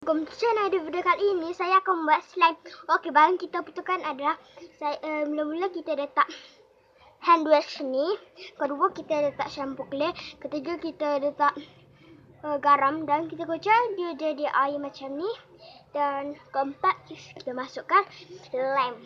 Channel ada video kali ini saya akan membuat slime. Okey, bahan kita butuhkan adalah mula-mula kita letak hand wash ni, kedua kita letak shampoo clear, ketiga kita letak garam dan kita kocok dia jadi air macam ni, dan keempat kita masukkan lem.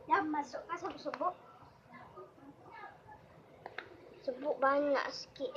Ya, masukkan sabuk-sabuk. Sabuk banyak sikit .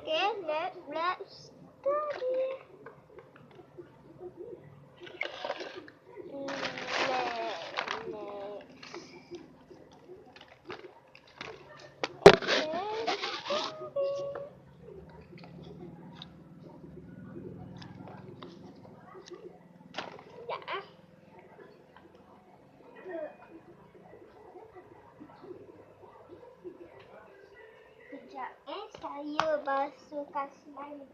Okay, let's study. Saya basuhkan slime.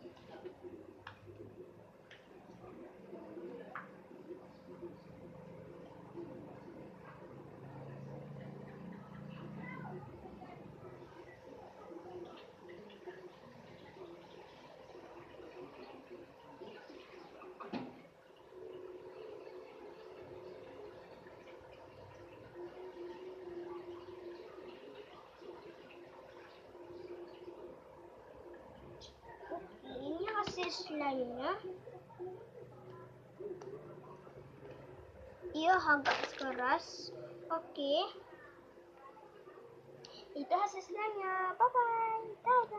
Ini hasil slime-nya. Ia agak keras. Okey. Itu hasil slime-nya. Bye-bye. Dadah.